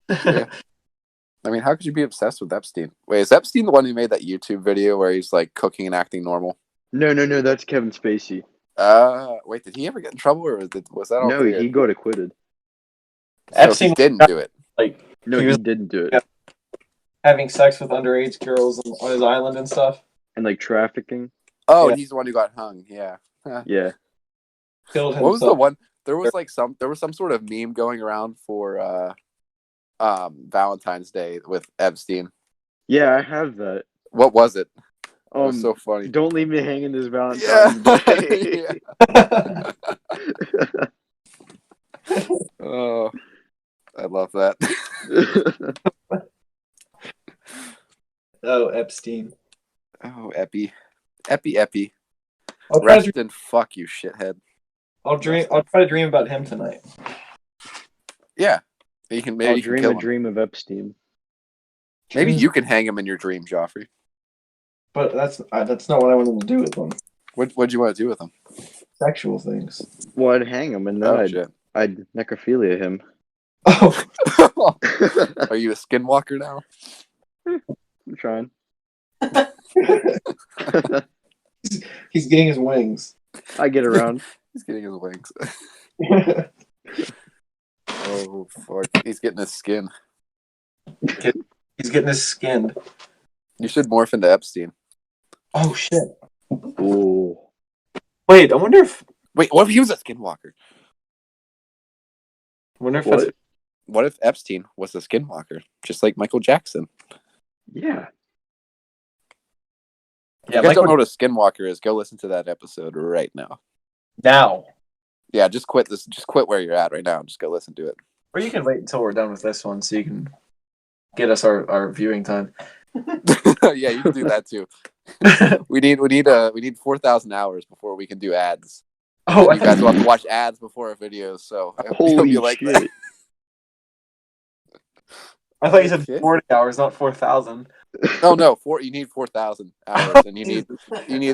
I mean, how could you be obsessed with Epstein? Wait, is Epstein the one who made that YouTube video where he's like cooking and acting normal? No, that's Kevin Spacey. Wait, did he ever get in trouble, or was that all No, clear? he got acquitted. So he Epstein didn't do it. like No, he he was didn't do it. Yeah. having sex with underage girls on his island and stuff. And like trafficking. Oh, Yeah. and he's the one who got hung. Yeah. Yeah. Killed What was the himself. one? There was some sort of meme going around for Valentine's Day with Epstein. Yeah, I have that. What was it? It was so funny. Don't leave me hanging this Yeah. Valentine's Day. Oh, I love that. Oh, Epstein. Oh, Epi. I'll try, Rest and fuck you, shithead. I'll try to dream about him tonight. Yeah. You can maybe I'll you can dream kill a him. dream of Epstein. Maybe you can hang him in your dream, Joffrey. But that's not what I wanted to do with him. What'd you want to do with him? Sexual things. Well, I'd hang him and then Oh shit. I'd necrophilia him. Oh, Are you a skinwalker now? I'm trying. he's getting his wings. I get around. He's getting his wings. Oh fuck. He's getting his skin. He's getting his skinned. You should morph into Epstein. Oh shit! Ooh. Wait, I wonder if Wait, what if he was a skinwalker? that's What if Epstein was a skinwalker, just like Michael Jackson? Yeah. If you guys don't know what a skinwalker is, go listen to that episode right now. now. Yeah, just quit this. Just quit where you're at right now and just go listen to it. Or you can wait until we're done with this one so you can get us our viewing time. Yeah, you can do that too. We need 4,000 hours before we can do ads. Oh, And you guys will have to watch ads before our videos, so I hope Holy you like shit. I thought you said Okay. 40 hours, not 4,000. that. Oh no, you need 4,000 hours, and you need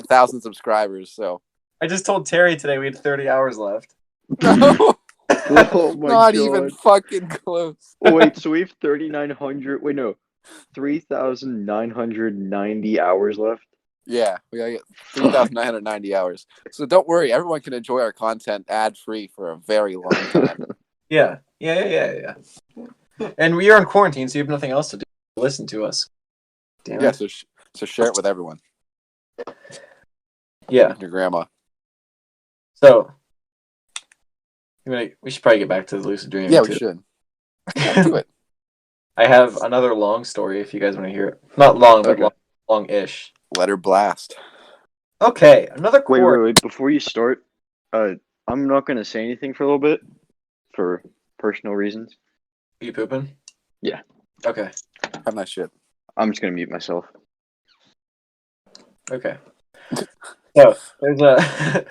1,000 subscribers. So I just told Terry today we had 30 hours left. no, Oh my not god. even fucking close. Oh, wait, so we have 3,900. Wait, no. 3,990 hours left. Yeah, we gotta get 3,990 hours. So don't worry, everyone can enjoy our content ad free for a very long time. Yeah. And we are in quarantine, so you have nothing else to do. Listen to us. Damn Yeah, it. so share it with everyone. Yeah. Your grandma. So, we should probably get back to the lucid dreaming. Yeah, we too. should. Yeah, do it. I have another long story if you guys want to hear it. Not long, but Okay. long-ish. Let her blast. Okay, another Wait, core. wait. Before you start, I'm not going to say anything for a little bit for personal reasons. Are you pooping? Yeah. Okay. Have nice shit. I'm just going to mute myself. Okay. So there's a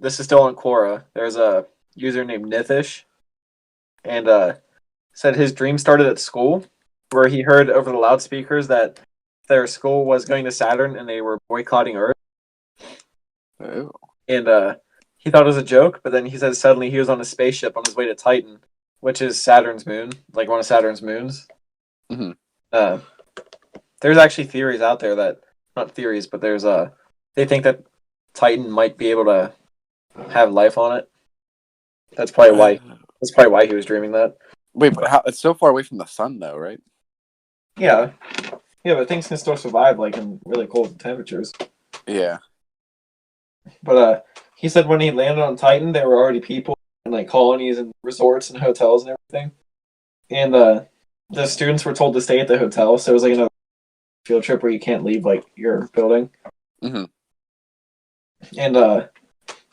this is still on Quora. There's a user named Nithish, and said his dream started at school, where he heard over the loudspeakers that their school was going to Saturn and they were boycotting Earth, Oh. and he thought it was a joke. But then he said suddenly he was on a spaceship on his way to Titan, which is Saturn's moon, like one of Saturn's moons. Mhm. There's actually theories out there that not theories, but there's they think that Titan might be able to have life on it. That's probably why he was dreaming that. Wait, but how? It's so far away from the sun, though, right? Yeah, but things can still survive like in really cold temperatures. Yeah. But he said when he landed on Titan, there were already people in like colonies and resorts and hotels and everything, and the students were told to stay at the hotel. So it was like another field trip where you can't leave like your building. Mm-hmm. And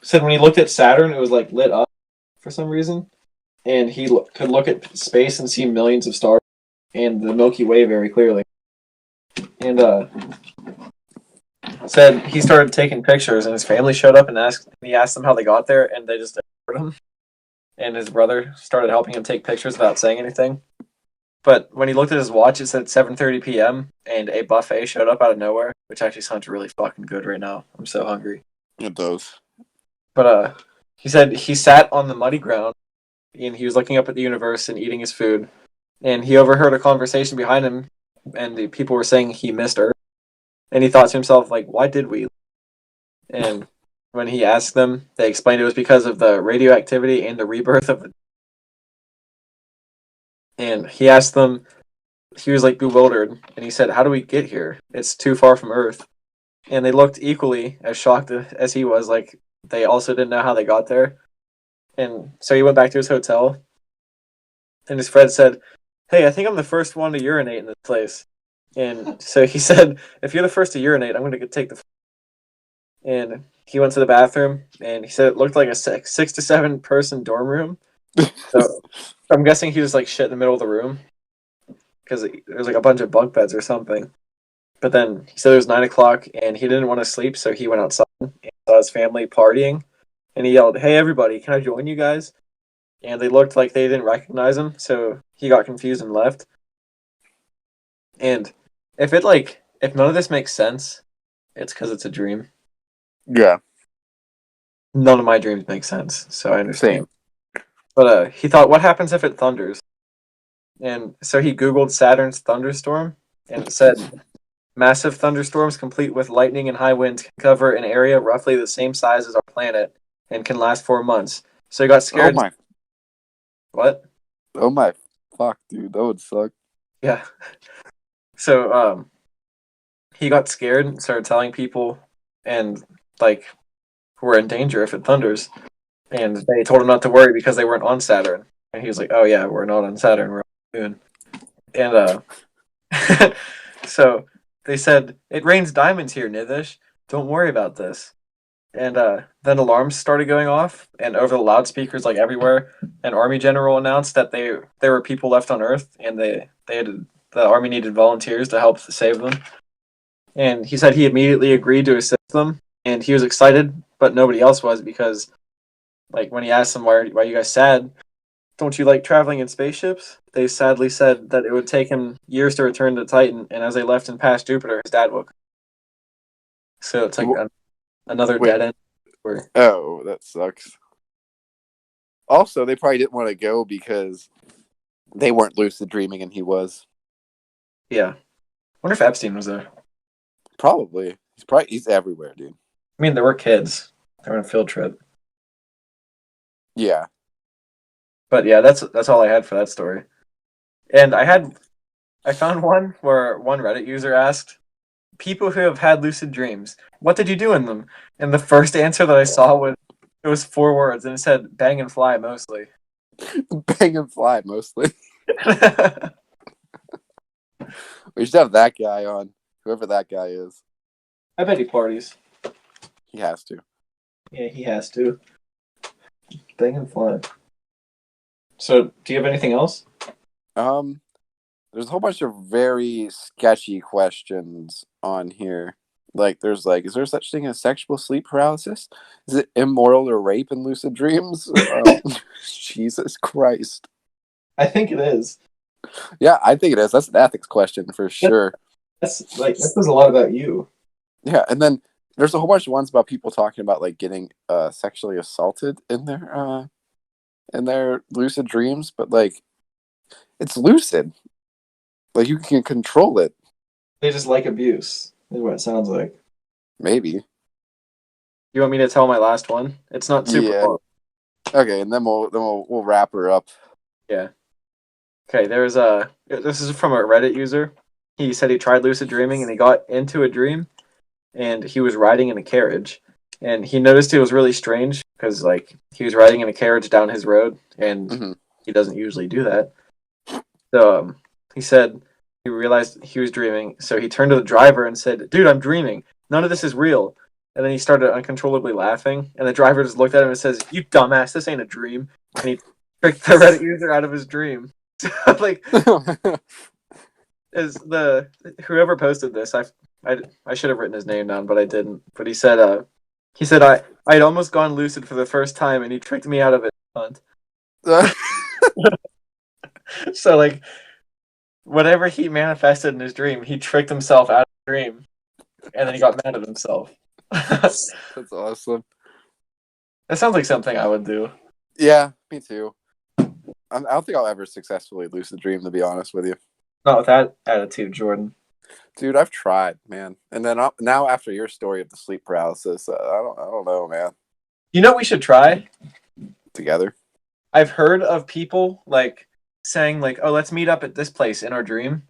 said when he looked at Saturn, it was like lit up for some reason, and he could look at space and see millions of stars and the Milky Way very clearly. And said he started taking pictures, and his family showed up and he asked them how they got there, and they just ignored him. And his brother started helping him take pictures without saying anything. But when he looked at his watch, it said 7:30 p.m. and a buffet showed up out of nowhere, which actually sounds really fucking good right now. I'm so hungry. It does. But he said he sat on the muddy ground and he was looking up at the universe and eating his food. And he overheard a conversation behind him, and the people were saying he missed Earth. And he thought to himself, like, why did we? And when he asked them, they explained it was because of the radioactivity and the rebirth of the. And he asked them, he was like bewildered, and he said, "How do we get here? It's too far from Earth." And they looked equally as shocked as he was. Like they also didn't know how they got there. And so he went back to his hotel, and his friend said, "Hey, I think I'm the first one to urinate in this place." And so he said, "If you're the first to urinate, I'm going to take the." And he went to the bathroom, and he said it looked like a 6 to 7 person dorm room. So I'm guessing he was like shit in the middle of the room because there was like a bunch of bunk beds or something. But then he said it was 9 o'clock, and he didn't want to sleep, so he went outside and saw his family partying, and he yelled, "Hey, everybody, can I join you guys?" And they looked like they didn't recognize him, so he got confused and left. And if none of this makes sense, it's because it's a dream. Yeah. None of my dreams make sense, so I understand. Same. But he thought, what happens if it thunders? And so he Googled Saturn's thunderstorm, and it said, massive thunderstorms complete with lightning and high winds can cover an area roughly the same size as our planet and can last for months. So he got Oh scared. my. What? Oh my. Fuck, dude. That would suck. Yeah. So he got scared and started telling people, and like, we're in danger if it thunders. And they told him not to worry because they weren't on Saturn. And he was like, "Oh yeah, we're not on Saturn, we're on the moon." And so they said, "It rains diamonds here, Nithish. Don't worry about this." And then alarms started going off, and over the loudspeakers, like everywhere, an army general announced that there were people left on Earth, and the army needed volunteers to help save them. And he said he immediately agreed to assist them, and he was excited, but nobody else was because, like, when he asked them why are you guys sad, don't you like traveling in spaceships? They sadly said that it would take him years to return to Titan, and as they left and passed Jupiter, his dad woke up. So it's like another Wait. dead end. Where, Oh, that sucks. Also, they probably didn't want to go because they weren't lucid dreaming and he was. yeah. Wonder if Epstein was there. Probably. He's everywhere, dude. I mean, there were kids. They were on a field trip. Yeah. But yeah, that's all I had for that story. And I found one where one Reddit user asked, people who have had lucid dreams, what did you do in them? And the first answer that I saw was 4 words, and it said bang and fly mostly. Bang and fly, mostly. We should have that guy on. Whoever that guy is. I bet he parties. He has to. Yeah, he has to. Bang and fly. So, do you have anything else? There's a whole bunch of very sketchy questions on here. Like, is there such thing as sexual sleep paralysis? Is it immoral or rape in lucid dreams? Jesus Christ. I think it is. Yeah, I think it is. That's an ethics question for sure. That says a lot about you. Yeah, and then there's a whole bunch of ones about people talking about like getting sexually assaulted in their lucid dreams, but like it's lucid. Like you can control it. They just like abuse, is what it sounds like. Maybe. You want me to tell my last one? It's not super long. Okay, and then we'll wrap her up. Yeah. Okay, this is from a Reddit user. He said he tried lucid dreaming and he got into a dream and he was riding in a carriage. And he noticed it was really strange because like he was riding in a carriage down his road and he doesn't usually do that. So he said he realized he was dreaming, so he turned to the driver and said, "Dude, I'm dreaming. None of this is real." And then he started uncontrollably laughing, and the driver just looked at him and says, "You dumbass, this ain't a dream." And he tricked the Reddit user out of his dream. Like, is whoever posted this? I should have written his name down, but I didn't. But he said I'd almost gone lucid for the first time, and he tricked me out of it. So like, whatever he manifested in his dream, he tricked himself out of the dream, and then he got mad at himself. That's awesome. That sounds like something I would do. Yeah, me too. I don't think I'll ever successfully lucid dream, to be honest with you. Not with that attitude, Jordan. Dude, I've tried, man. And then now after your story of the sleep paralysis, I don't know, man. You know what we should try? Together. I've heard of people like saying like, "Oh, let's meet up at this place in our dream."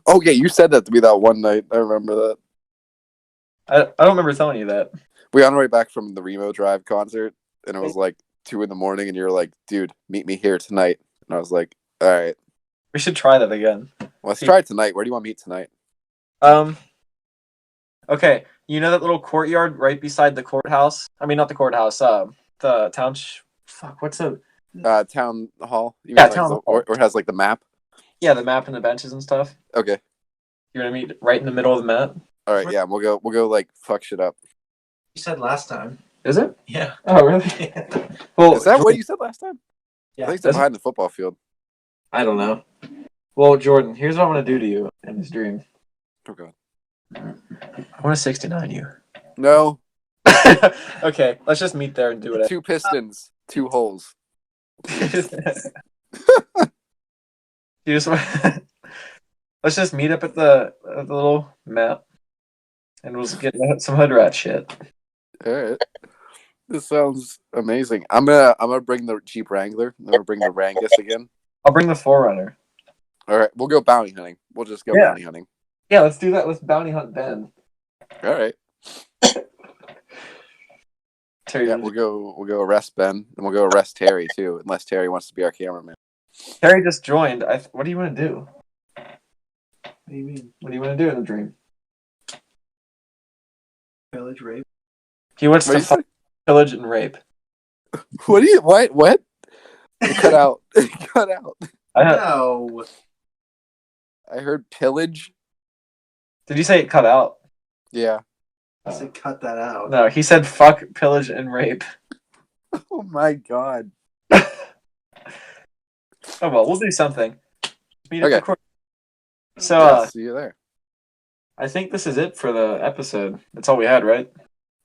Oh yeah, you said that to me that one night. I remember that. I don't remember telling you that. We on our way back from the Remo Drive concert, and it was like 2 a.m, and you're like, "Dude, meet me here tonight." And I was like, "All right, We should try that again. let's try it tonight. Where do you want to meet tonight?" Okay. You know that little courtyard right beside the courthouse? I mean, not the courthouse. The town. Fuck. What's the? Town hall. You mean, Yeah, like, town hall. or it has like the map. Yeah, the map and the benches and stuff. Okay. You're gonna meet right in the middle of the map. All right. Yeah, we'll go like fuck shit up. You said last time. Is it? Yeah. Oh, really? Well, Is that what you said last time? Yeah. I think it's behind the football field. I don't know. Well, Jordan, here's what I'm gonna do to you in this dream. Oh god. I want to 69 you. No. Okay, let's just meet there and do it. 2 pistons, 2 holes. You just let's just meet up at the little map, and we'll get some hood rat shit. All right. This sounds amazing. I'm gonna bring the Jeep Wrangler. I'm gonna bring the Rangus again. I'll bring the Forerunner. All right, we'll go bounty hunting. We'll just go Yeah. bounty hunting. Yeah, let's do that. Let's bounty hunt Ben. All right. Terry, Yeah, we'll go arrest Ben, and we'll go arrest Terry too, unless Terry wants to be our cameraman. Terry just joined. What do you want to do? What do you mean? What do you want to do in the dream? Village rape? He wants What to do you say? pillage and rape. What do you what? It cut out. It cut out. No. I heard pillage. Did you say it cut out? Yeah. I said cut that out. No, he said fuck, pillage, and rape. Oh my god. Oh well, we'll do something. Meet at Okay. the court. So, Yeah, see you there. I think this is it for the episode. That's all we had, right?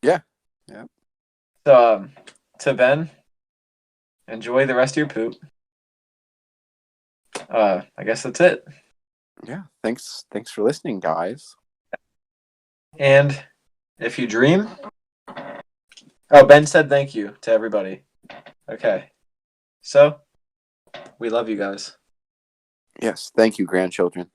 Yeah. Yeah. So, to Ben, enjoy the rest of your poop. I guess that's it. Yeah. Thanks for listening, guys. And if you dream... Oh, Ben said thank you to everybody. Okay. So, we love you guys. Yes. Thank you, grandchildren.